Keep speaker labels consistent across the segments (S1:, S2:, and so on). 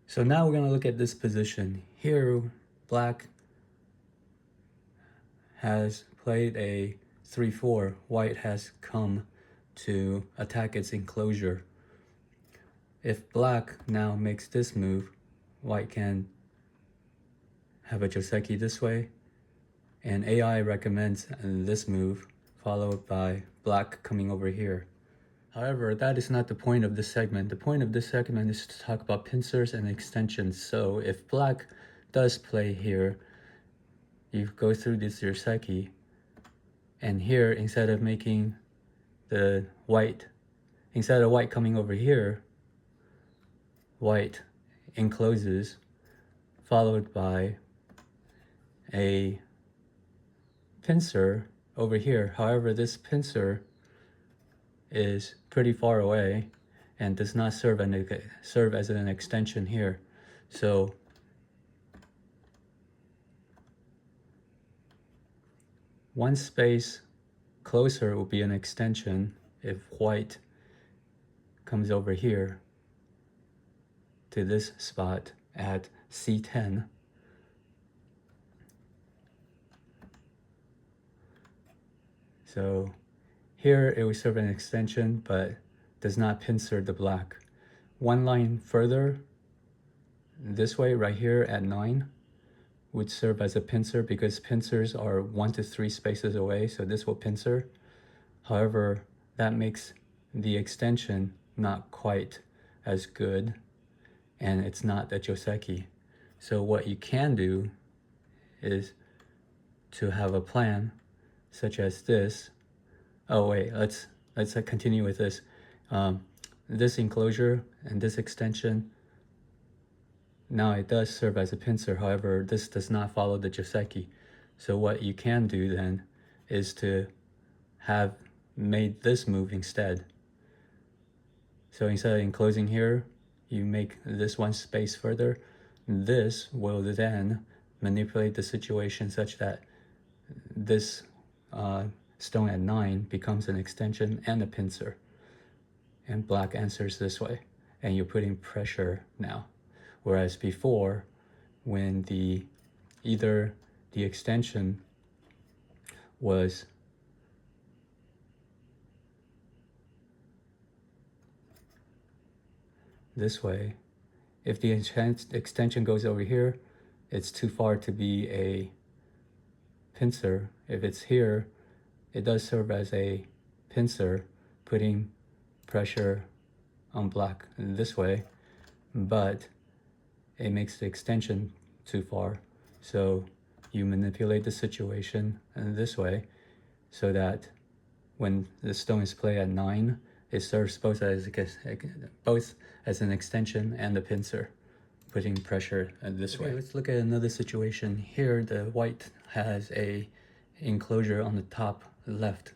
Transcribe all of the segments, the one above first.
S1: So now we're going to look at this position. Here, black has played a 3-4. White has come to attack its enclosure. If black now makes this move, white can have a Joseki this way, and AI recommends this move, followed by black coming over here. However, that is not the point of this segment. The point of this segment is to talk about pincers and extensions. So if black does play here, you go through this Joseki, and here, instead of making the white, instead of white coming over here, white encloses, followed by a pincer over here. However, this pincer is pretty far away and does not serve as an extension here. So one space closer will be an extension if white comes over here to this spot at C10. So here it will serve an extension, but does not pincer the black. One line further, this way right here at 9, would serve as a pincer because pincers are 1 to 3 spaces away, so this will pincer. However, that makes the extension not quite as good, and it's not a Joseki. So what you can do is to have a plan such as this. Oh wait, let's continue with this. This enclosure and this extension, now it does serve as a pincer. However, this does not follow the Joseki. So what you can do then is to have made this move instead. So instead of enclosing here, you make this one space further. This will then manipulate the situation such that this stone at 9 becomes an extension and a pincer, and black answers this way, and you're putting pressure now. Whereas before, when either the extension was this way, if the extension goes over here, it's too far to be a pincer. If it's here, it does serve as a pincer, putting pressure on black this way, but it makes the extension too far. So you manipulate the situation in this way so that when the stone is played at 9, it serves both as an extension and a pincer, putting pressure this way. Let's look at another situation. Here, the white has a enclosure on the top left,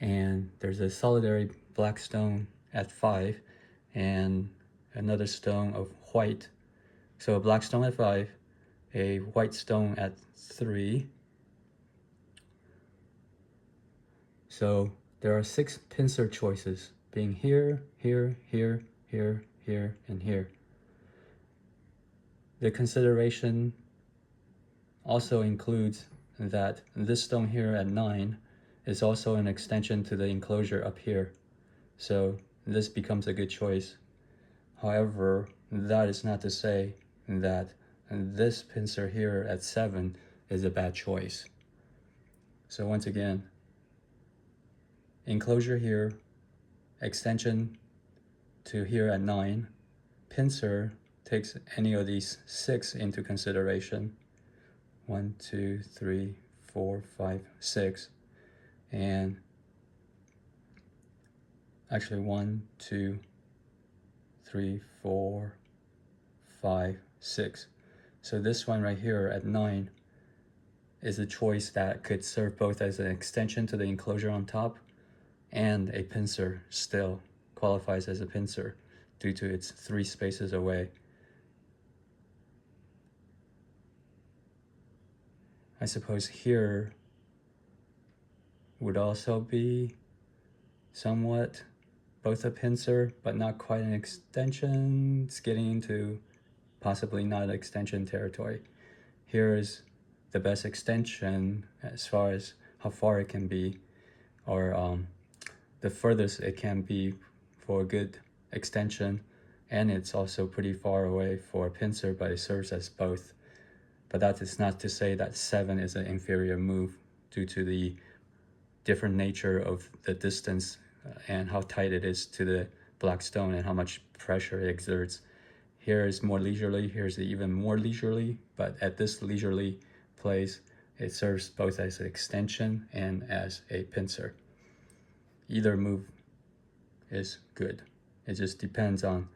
S1: and there's a solitary black stone at 5 and another stone of white. So a black stone at 5, a white stone at 3. So there are 6 pincer choices, being here, here, here, here, here, and here. The consideration also includes that this stone here at 9 is also an extension to the enclosure up here. So this becomes a good choice. However, that is not to say that this pincer here at 7 is a bad choice. So once again, enclosure here, extension to here at 9, pincer takes any of these 6 into consideration. 1, 2, 3, 4, 5, 6, and actually 1, 2, 3, 4, 5, 6. So this one right here at 9 is a choice that could serve both as an extension to the enclosure on top and a pincer. Still qualifies as a pincer due to its 3 spaces away. I suppose here would also be somewhat both a pincer, but not quite an extension. It's getting into possibly not extension territory. Here is the best extension as far as how far it can be, or the furthest it can be for a good extension, and it's also pretty far away for a pincer, but it serves as both. But that is not to say that 7 is an inferior move due to the different nature of the distance and how tight it is to the black stone and how much pressure it exerts. Here is more leisurely, here's even more leisurely, but at this leisurely place, it serves both as an extension and as a pincer. Either move is good. It just depends on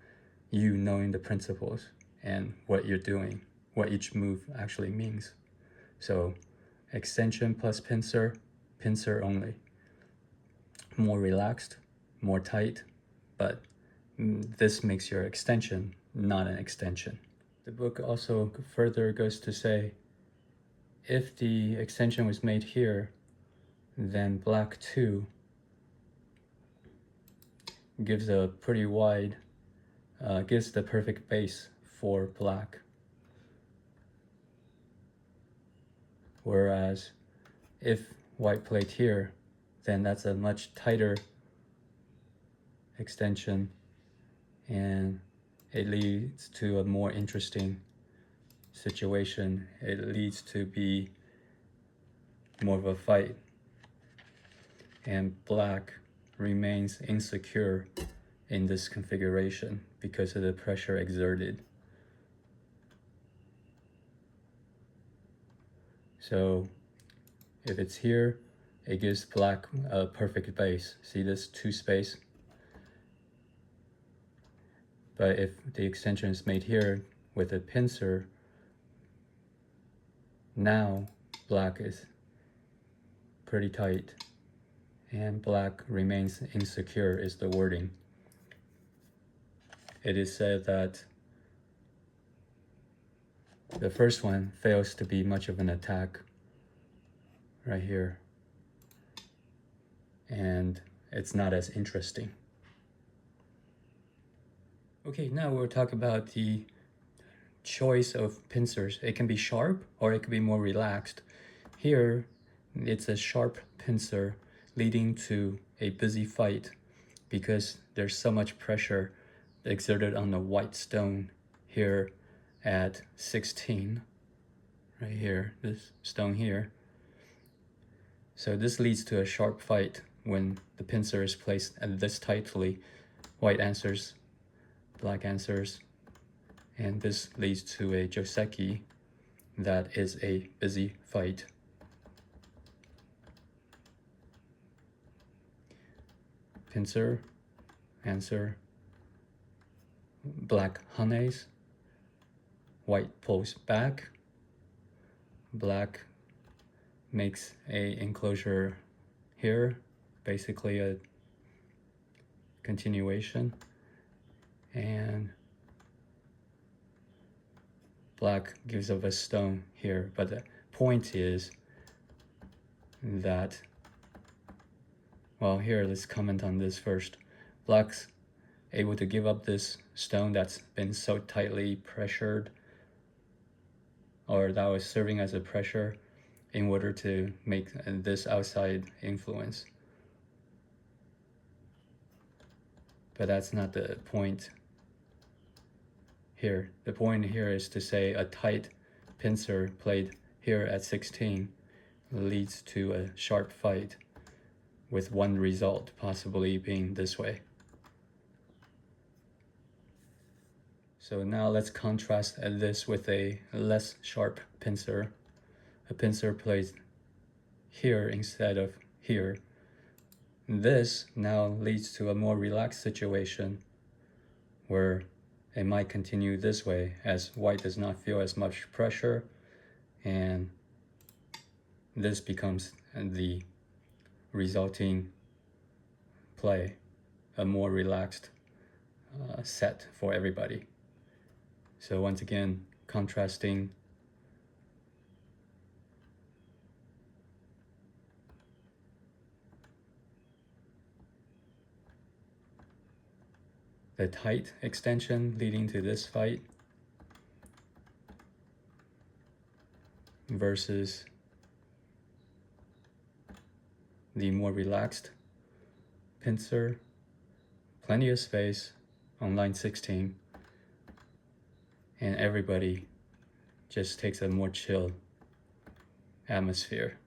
S1: you knowing the principles and what you're doing, what each move actually means. So extension plus pincer, pincer only. More relaxed, more tight, but this makes your extension not an extension. The book also further goes to say, if the extension was made here, then black 2 gives a pretty wide, gives the perfect base for black. Whereas if white played here, then that's a much tighter extension, and it leads to a more interesting situation. It leads to be more of a fight, and black remains insecure in this configuration because of the pressure exerted. So if it's here, it gives black a perfect base. See this 2 space? But if the extension is made here with a pincer, now black is pretty tight and black remains insecure is the wording. It is said that the first one fails to be much of an attack right here, and it's not as interesting. Okay, now we'll talk about the choice of pincers. It can be sharp or it can be more relaxed. Here, it's a sharp pincer leading to a busy fight because there's so much pressure exerted on the white stone here at 16, right here, this stone here. So this leads to a sharp fight when the pincer is placed at this tightly. White answers, black answers, and this leads to a joseki that is a busy fight. Pincer, answer, black hanes, white pulls back, black makes a enclosure here, basically a continuation, and black gives up a stone here. But the point is that, well, here, let's comment on this first. Black's able to give up this stone that's been so tightly pressured, or that was serving as a pressure in order to make this outside influence. But that's not the point here. The point here is to say a tight pincer played here at 16 leads to a sharp fight with one result possibly being this way. So now let's contrast this with a less sharp pincer. A pincer placed here instead of here. This now leads to a more relaxed situation where it might continue this way as white does not feel as much pressure, and this becomes the resulting play, a more relaxed set for everybody. So once again, contrasting the tight extension leading to this fight versus the more relaxed pincer. Plenty of space on line 16, and everybody just takes a more chill atmosphere.